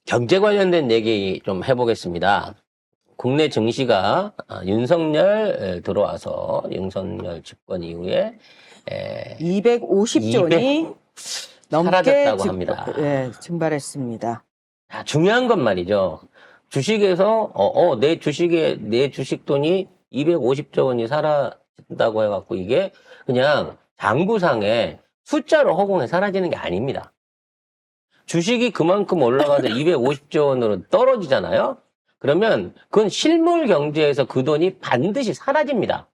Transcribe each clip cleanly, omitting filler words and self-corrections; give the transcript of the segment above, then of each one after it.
경제 관련된 얘기 좀 해보겠습니다. 국내 증시가 윤석열 들어와서 윤석열 집권 이후에 250조 원이 넘게 사라졌다고 합니다. 증발했습니다. 중요한 건 말이죠. 주식에서 내 주식 돈이 250조 원이 사라진다고 해갖고 이게 그냥 장부상에 숫자로 허공에 사라지는 게 아닙니다. 주식이 그만큼 올라가서 250조 원으로 떨어지잖아요. 그러면 그건 실물 경제에서 그 돈이 반드시 사라집니다.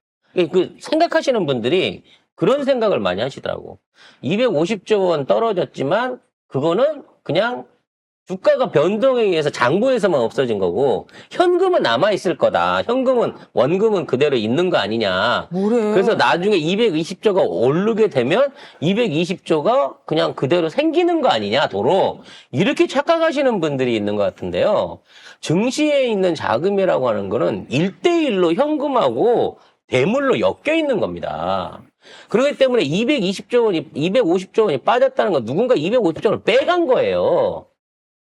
생각하시는 분들이 그런 생각을 많이 하시더라고. 250조 원 떨어졌지만 그거는 그냥 주가가 변동에 의해서 장부에서만 없어진 거고 현금은 남아있을 거다. 원금은 그대로 있는 거 아니냐. 뭐래? 그래서 나중에 220조가 오르게 되면 220조가 그냥 그대로 생기는 거 아니냐, 도로. 이렇게 착각하시는 분들이 있는 것 같은데요. 증시에 있는 자금이라고 하는 거는 1대1로 현금하고 대물로 엮여 있는 겁니다. 그렇기 때문에 250조 원이 빠졌다는 건 누군가 250조 원을 빼간 거예요.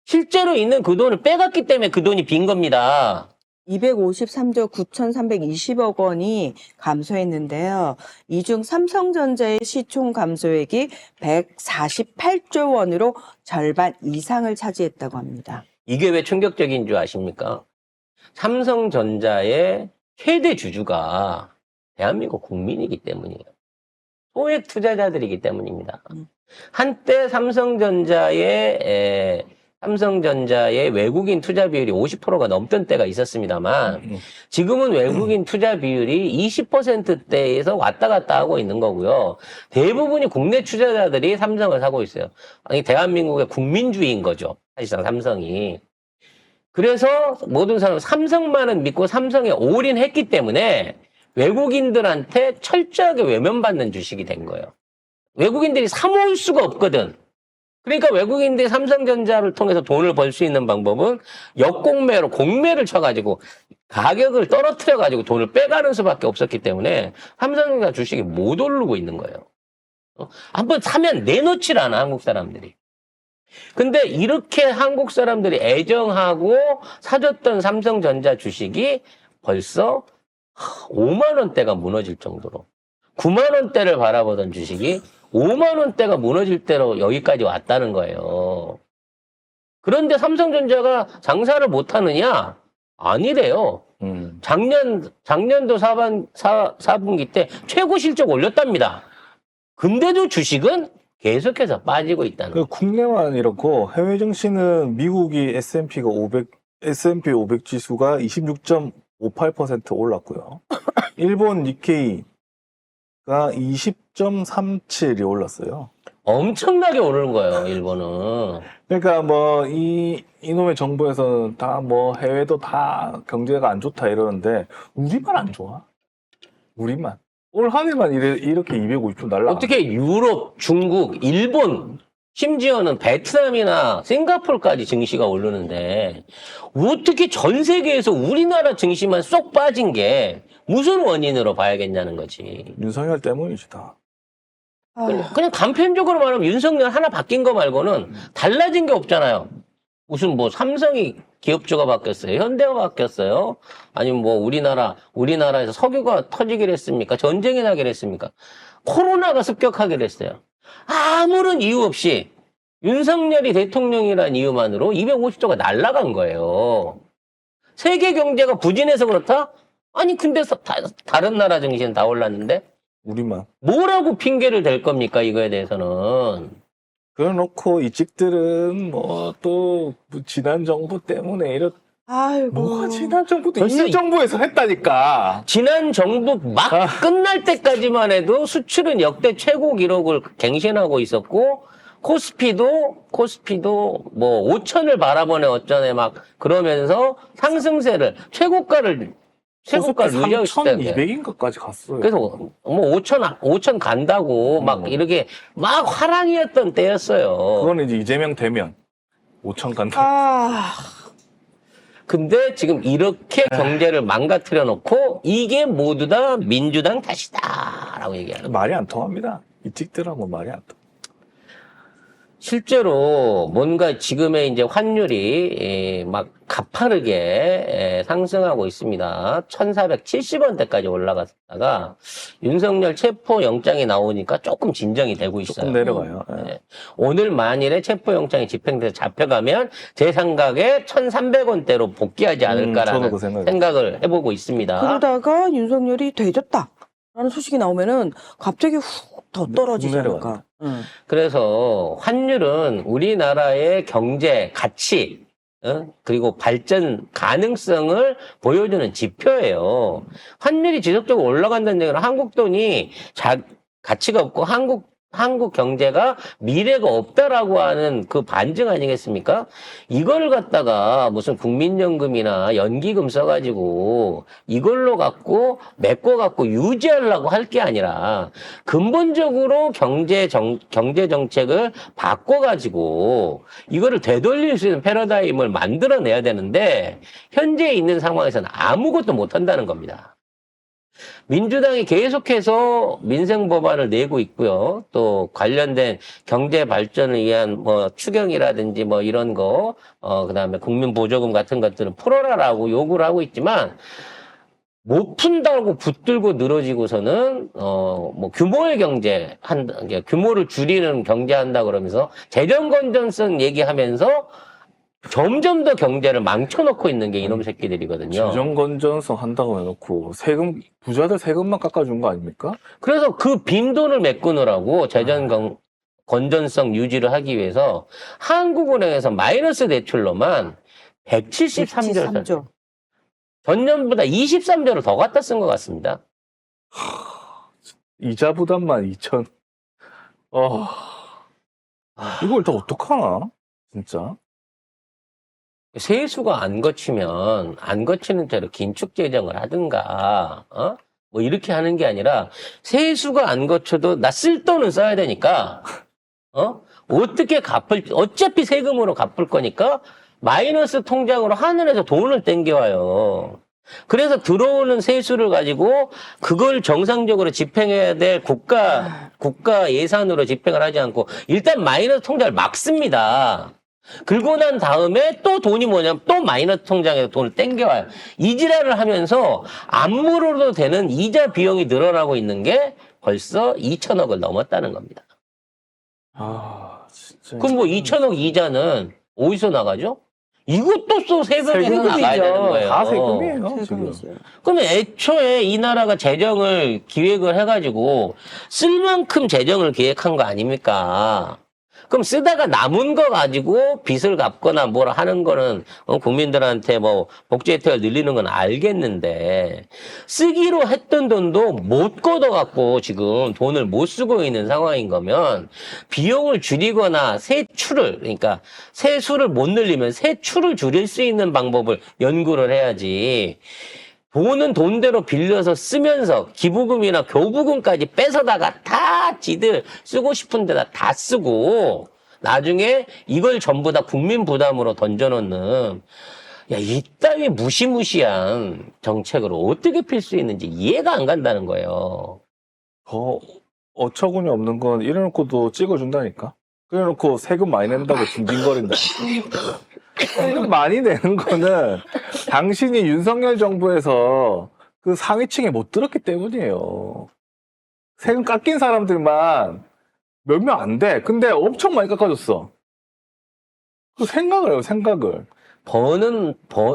실제로 있는 그 돈을 빼갔기 때문에 그 돈이 빈 겁니다. 253조 9,320억 원이 감소했는데요. 이 중 삼성전자의 시총 감소액이 148조 원으로 절반 이상을 차지했다고 합니다. 이게 왜 충격적인 줄 아십니까? 삼성전자의 최대 주주가 대한민국 국민이기 때문이에요. 소액 투자자들이기 때문입니다. 한때 삼성전자의 외국인 투자 비율이 50%가 넘던 때가 있었습니다만 지금은 외국인 투자 비율이 20%대에서 왔다 갔다 하고 있는 거고요. 대부분이 국내 투자자들이 삼성을 사고 있어요. 아니, 대한민국의 국민주의인 거죠. 사실상 삼성이. 그래서 모든 사람은 삼성만은 믿고 삼성에 올인했기 때문에 외국인들한테 철저하게 외면받는 주식이 된 거예요. 외국인들이 사모을 수가 없거든. 그러니까 외국인들이 삼성전자를 통해서 돈을 벌 수 있는 방법은 역공매로 공매를 쳐가지고 가격을 떨어뜨려가지고 돈을 빼가는 수밖에 없었기 때문에 삼성전자 주식이 못 오르고 있는 거예요. 한번 사면 내놓질 않아, 한국 사람들이. 근데 이렇게 한국 사람들이 애정하고 사줬던 삼성전자 주식이 벌써 5만 원대가 무너질 정도로 9만 원대를 바라보던 주식이 5만 원대가 무너질 때로 여기까지 왔다는 거예요. 그런데 삼성전자가 장사를 못하느냐? 아니래요. 작년도 4분기 때 최고 실적 올렸답니다. 근데도 주식은 계속해서 빠지고 있다는 거예요. 국내만 이렇고 해외 증시는 미국이 S&P 500 지수가 26.58% 올랐고요. 일본 니케이가 20.37이 올랐어요. 엄청나게 오르는 거예요, 일본은. 그러니까 뭐 이놈의 정부에서는 다 뭐 해외도 다 경제가 안 좋다 이러는데 우리만 안 좋아. 우리만. 올 한 해만 이렇게 250조 날라. 어떻게 유럽, 중국, 일본, 심지어는 베트남이나 싱가포르까지 증시가 오르는데 어떻게 전 세계에서 우리나라 증시만 쏙 빠진 게 무슨 원인으로 봐야겠냐는 거지. 윤석열 때문이지 다. 그냥 단편적으로 말하면 윤석열 하나 바뀐 거 말고는 달라진 게 없잖아요. 무슨 뭐 삼성이 기업주가 바뀌었어요. 현대가 바뀌었어요. 아니면 뭐 우리나라에서 석유가 터지기로 했습니까? 전쟁이 나기로 했습니까? 코로나가 습격하기로 했어요. 아무런 이유 없이 윤석열이 대통령이라는 이유만으로 250조가 날아간 거예요. 세계 경제가 부진해서 그렇다? 아니 근데 다른 나라 증시는 다 올랐는데 우리만. 뭐라고 핑계를 댈 겁니까 이거에 대해서는. 그래놓고 이직들은 뭐 또 지난 정부 때문에 아이고. 뭐가 지난 정부도 벌써 이 정부에서 했다니까. 지난 정부 막 끝날 때까지만 해도 수출은 역대 최고 기록을 갱신하고 있었고 코스피도 뭐 5천을 바라보네 어쩌네 막 그러면서 상승세를 최고가를 유지하고 있었다는 게. 3,200인가까지 갔어요. 그래서 뭐 5천 간다고 막 이렇게 막 화랑이었던 때였어요. 그거는 이제 이재명 되면 5천 간다. 근데 지금 이렇게 경제를 망가뜨려 놓고 이게 모두 다 민주당 탓이다라고 얘기하는 거예요. 말이 안 통합니다. 이직들하고 말이 안 통해. 실제로 뭔가 지금의 이제 환율이 막 가파르게 상승하고 있습니다. 1,470원대까지 올라갔다가 윤석열 체포 영장이 나오니까 조금 진정이 되고 있어요. 조금 내려가요. 네. 오늘 만일에 체포 영장이 집행돼서 잡혀가면 제 생각에 1,300원대로 복귀하지 않을까라는 저도 그 생각을 해보고 있습니다. 그러다가 윤석열이 되졌다라는 소식이 나오면은 갑자기 훅 더 떨어지지 내려가요. 않을까. 그래서 환율은 우리나라의 경제 가치 그리고 발전 가능성을 보여주는 지표예요. 환율이 지속적으로 올라간다는 얘기는 한국 돈이 가치가 없고 한국 경제가 미래가 없다라고 하는 그 반증 아니겠습니까? 이걸 갖다가 무슨 국민연금이나 연기금 써가지고 이걸로 갖고 메꿔 유지하려고 할 게 아니라 근본적으로 경제 정책을 바꿔가지고 이거를 되돌릴 수 있는 패러다임을 만들어내야 되는데 현재 있는 상황에서는 아무것도 못한다는 겁니다. 민주당이 계속해서 민생 법안을 내고 있고요. 또 관련된 경제 발전을 위한 뭐 추경이라든지 뭐 이런 거, 그다음에 국민 보조금 같은 것들은 풀어라라고 요구를 하고 있지만 못 푼다고 붙들고 늘어지고서는 뭐 규모의 경제 규모를 줄이는 경제한다 그러면서 재정 건전성 얘기하면서 점점 더 경제를 망쳐놓고 있는 게 이놈 새끼들이거든요. 재정 건전성 한다고 해놓고 부자들 세금만 깎아준 거 아닙니까? 그래서 그 빈돈을 메꾸느라고 재정 건전성 유지를 하기 위해서 한국은행에서 마이너스 대출로만 173조, 전년보다 23조를 더 갖다 쓴 것 같습니다. 이자 부담만 2천. 이걸 다 어떡하나? 진짜. 세수가 안 거치면 안 거치는 대로 긴축 재정을 하든가 뭐 이렇게 하는 게 아니라 세수가 안 거쳐도 나 쓸 돈은 써야 되니까 어떻게 어차피 세금으로 갚을 거니까 마이너스 통장으로 하늘에서 돈을 땡겨와요. 그래서 들어오는 세수를 가지고 그걸 정상적으로 집행해야 될 국가 예산으로 집행을 하지 않고 일단 마이너스 통장을 막습니다. 그러고 난 다음에 또 돈이 뭐냐면 또 마이너스 통장에서 돈을 땡겨와요. 이 지랄을 하면서 안 물어도 되는 이자 비용이 늘어나고 있는 게 벌써 2천억을 넘었다는 겁니다. 진짜. 그럼 뭐 2천억 이자는 어디서 나가죠? 이것도 또 세금에서 나가야 되는 거예요. 다 세금이에요, 지금. 세금이죠. 그러면 애초에 이 나라가 재정을 기획을 해가지고 쓸 만큼 재정을 기획한 거 아닙니까? 그럼 쓰다가 남은 거 가지고 빚을 갚거나 뭐라 하는 거는 국민들한테 뭐 복지 혜택을 늘리는 건 알겠는데 쓰기로 했던 돈도 못 걷어갖고 지금 돈을 못 쓰고 있는 상황인 거면 비용을 줄이거나 그러니까 세수를 못 늘리면 세출을 줄일 수 있는 방법을 연구를 해야지. 돈은 돈대로 빌려서 쓰면서 기부금이나 교부금까지 뺏어다가 다 지들 쓰고 싶은 데다 다 쓰고 나중에 이걸 전부 다 국민 부담으로 던져놓는 이따위 무시무시한 정책을 어떻게 필 수 있는지 이해가 안 간다는 거예요. 더 어처구니 없는 건 이래놓고도 찍어준다니까. 그래놓고 세금 많이 낸다고 징징거린다니까. 세금 많이 내는 거는 당신이 윤석열 정부에서 그 상위층에 못 들었기 때문이에요. 세금 깎인 사람들만 몇 명 안 돼. 근데 엄청 많이 깎아줬어. 그 생각을 해요, 생각을.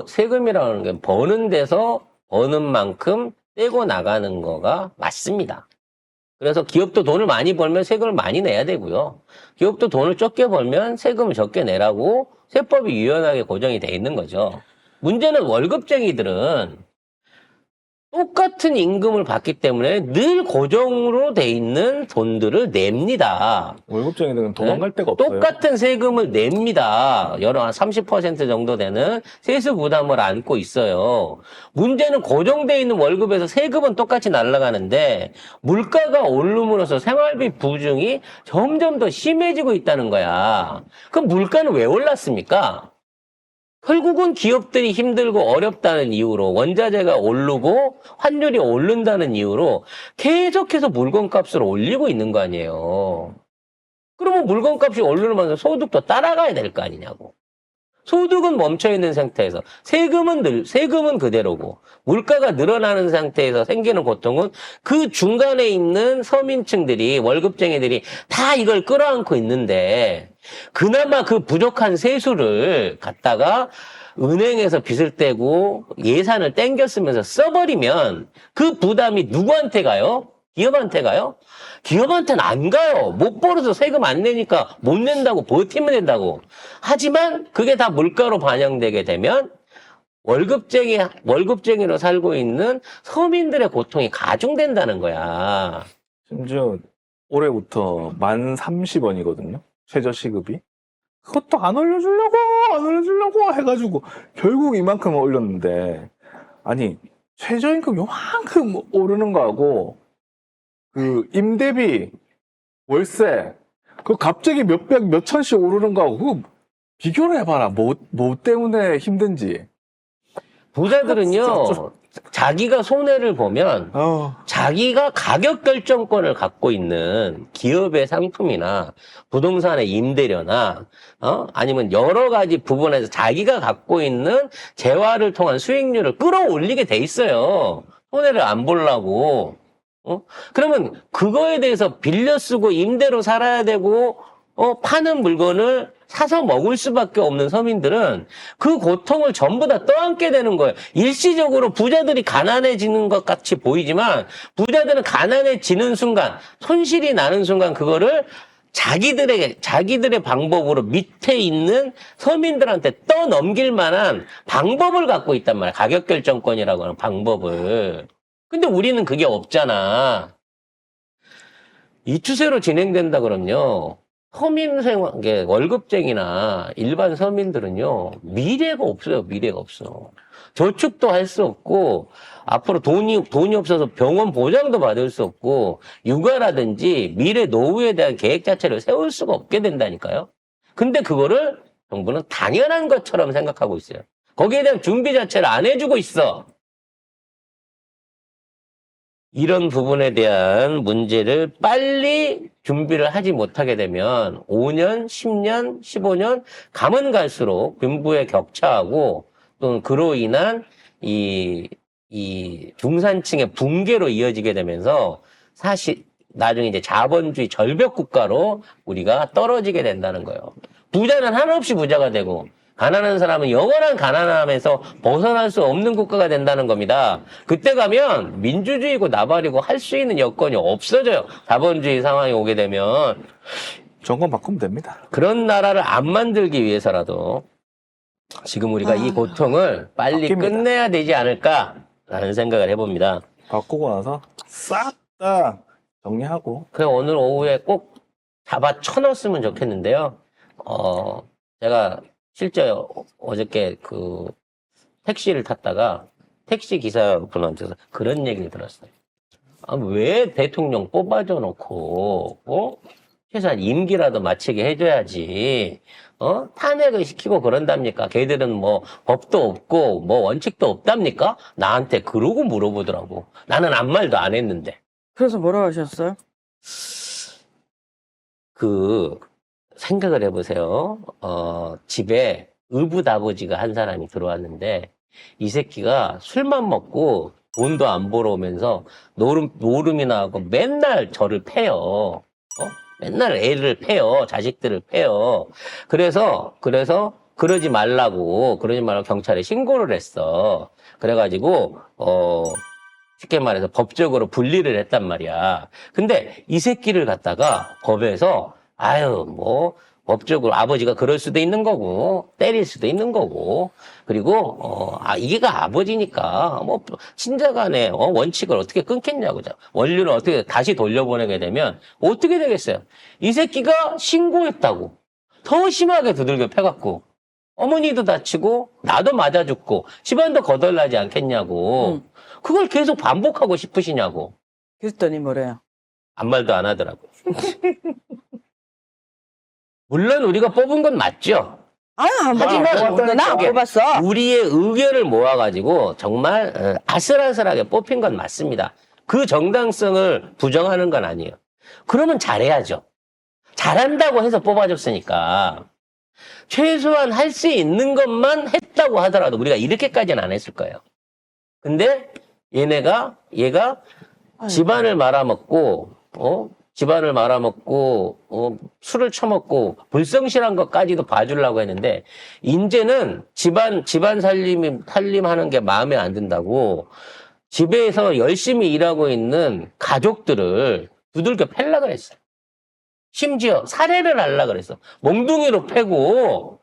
세금이라는 게 버는 데서 버는 만큼 떼고 나가는 거가 맞습니다. 그래서 기업도 돈을 많이 벌면 세금을 많이 내야 되고요. 기업도 돈을 적게 벌면 세금을 적게 내라고 세법이 유연하게 고정이 돼 있는 거죠. 문제는 월급쟁이들은 똑같은 임금을 받기 때문에 늘 고정으로 돼 있는 돈들을 냅니다. 월급쟁이들은 도망갈 데가 없어요. 똑같은 세금을 냅니다. 여러 한 30% 정도 되는 세수 부담을 안고 있어요. 문제는 고정돼 있는 월급에서 세금은 똑같이 날아가는데 물가가 오름으로써 생활비 부중이 점점 더 심해지고 있다는 거야. 그럼 물가는 왜 올랐습니까? 결국은 기업들이 힘들고 어렵다는 이유로 원자재가 오르고 환율이 오른다는 이유로 계속해서 물건값을 올리고 있는 거 아니에요. 그러면 물건값이 오르면서 소득도 따라가야 될 거 아니냐고. 소득은 멈춰 있는 상태에서 세금은 그대로고 물가가 늘어나는 상태에서 생기는 고통은 그 중간에 있는 서민층들이 월급쟁이들이 다 이걸 끌어안고 있는데 그나마 그 부족한 세수를 갖다가 은행에서 빚을 떼고 예산을 땡겨 쓰면서 써버리면 그 부담이 누구한테 가요? 기업한테 가요? 기업한테는 안 가요. 못 벌어서 세금 안 내니까 못 낸다고 버티면 된다고. 하지만 그게 다 물가로 반영되게 되면 월급쟁이로 살고 있는 서민들의 고통이 가중된다는 거야. 심지어 올해부터 만 30원이거든요. 최저시급이. 그것도 안 올려주려고 해가지고 결국 이만큼 올렸는데 아니 최저임금 요만큼 오르는 거하고 그 임대비, 월세 그 갑자기 몇백, 몇천씩 오르는 거하고 그거 비교를 해봐라. 뭐 때문에 힘든지. 부자들은요, 자기가 손해를 보면 자기가 가격 결정권을 갖고 있는 기업의 상품이나 부동산의 임대료나 아니면 여러 가지 부분에서 자기가 갖고 있는 재화를 통한 수익률을 끌어올리게 돼 있어요. 손해를 안 보려고. 그러면 그거에 대해서 빌려 쓰고 임대로 살아야 되고 파는 물건을 사서 먹을 수밖에 없는 서민들은 그 고통을 전부 다 떠안게 되는 거예요. 일시적으로 부자들이 가난해지는 것 같이 보이지만 부자들은 가난해지는 순간, 손실이 나는 순간 그거를 자기들의 방법으로 밑에 있는 서민들한테 떠넘길 만한 방법을 갖고 있단 말이야. 가격 결정권이라고 하는 방법을. 근데 우리는 그게 없잖아. 이 추세로 진행된다 그러면요. 월급쟁이나 일반 서민들은요, 미래가 없어요, 미래가 없어. 저축도 할 수 없고, 앞으로 돈이 없어서 병원 보장도 받을 수 없고, 육아라든지 미래 노후에 대한 계획 자체를 세울 수가 없게 된다니까요. 근데 그거를 정부는 당연한 것처럼 생각하고 있어요. 거기에 대한 준비 자체를 안 해주고 있어. 이런 부분에 대한 문제를 빨리 준비를 하지 못하게 되면 5년, 10년, 15년 가면 갈수록 빈부의 격차하고 또는 그로 인한 이 중산층의 붕괴로 이어지게 되면서 사실 나중에 이제 자본주의 절벽 국가로 우리가 떨어지게 된다는 거예요. 부자는 한없이 부자가 되고 가난한 사람은 영원한 가난함에서 벗어날 수 없는 국가가 된다는 겁니다. 그때 가면 민주주의고 나발이고 할 수 있는 여건이 없어져요. 자본주의 상황이 오게 되면. 정권 바꾸면 됩니다. 그런 나라를 안 만들기 위해서라도 지금 우리가 이 고통을 빨리 바뀝니다. 끝내야 되지 않을까라는 생각을 해봅니다. 바꾸고 나서 싹 다 정리하고. 그래 오늘 오후에 꼭 잡아 쳐넣었으면 좋겠는데요. 제가 실제 어저께 그 택시를 탔다가 택시 기사분한테서 그런 얘기를 들었어요. 왜 대통령 뽑아줘 놓고 최소한 임기라도 마치게 해줘야지 탄핵을 시키고 그런답니까? 걔들은 뭐 법도 없고 뭐 원칙도 없답니까? 나한테 그러고 물어보더라고. 나는 아무 말도 안 했는데. 그래서 뭐라고 하셨어요? 생각을 해보세요. 집에 의붓아버지가 한 사람이 들어왔는데 이 새끼가 술만 먹고 돈도 안 벌어오면서 노름이나 하고 맨날 저를 패요. 맨날 애를 패요. 자식들을 패요. 그래서 그러지 말라고 경찰에 신고를 했어. 그래가지고 쉽게 말해서 법적으로 분리를 했단 말이야. 근데 이 새끼를 갖다가 법에서 법적으로 아버지가 그럴 수도 있는 거고, 때릴 수도 있는 거고, 그리고, 이게가 아버지니까, 친자간에, 원칙을 어떻게 끊겠냐고, 원류를 어떻게 다시 돌려보내게 되면, 어떻게 되겠어요? 이 새끼가 신고했다고. 더 심하게 두들겨 패갖고, 어머니도 다치고, 나도 맞아 죽고, 집안도 거덜나지 않겠냐고, 그걸 계속 반복하고 싶으시냐고. 그랬더니 뭐래요? 아무 말도 안 하더라고. 물론 우리가 뽑은 건 맞죠. 하지만 나 안 뽑았어. 우리의 의견을 모아가지고 정말 아슬아슬하게 뽑힌 건 맞습니다. 그 정당성을 부정하는 건 아니에요. 그러면 잘해야죠. 잘한다고 해서 뽑아줬으니까 최소한 할 수 있는 것만 했다고 하더라도 우리가 이렇게까지는 안 했을 거예요. 근데 얘가 집안을 말아먹고 술을 처먹고 불성실한 것까지도 봐주려고 했는데 이제는 집안 살림하는 게 마음에 안 든다고 집에서 열심히 일하고 있는 가족들을 두들겨 팰라 그랬어요. 심지어 살해를 하려고 그랬어. 몽둥이로 패고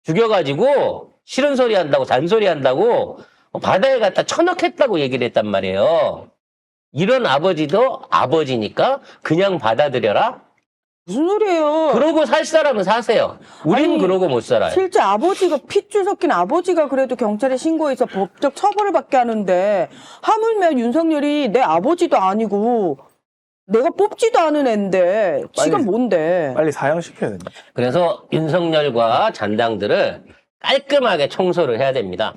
죽여가지고 싫은 소리 한다고 잔소리 한다고 바다에 갖다 처넣겠다고 얘기를 했단 말이에요. 이런 아버지도 아버지니까 그냥 받아들여라. 무슨 소리예요? 그러고 살 사람은 사세요. 우린 아니, 그러고 못 살아요. 실제 아버지가 핏줄 섞인 아버지가 그래도 경찰에 신고해서 법적 처벌을 받게 하는데 하물며 윤석열이 내 아버지도 아니고 내가 뽑지도 않은 앤데 지가 빨리- 뭔데? 빨리 사형시켜야 된다. 그래서 윤석열과 잔당들을 깔끔하게 청소를 해야 됩니다.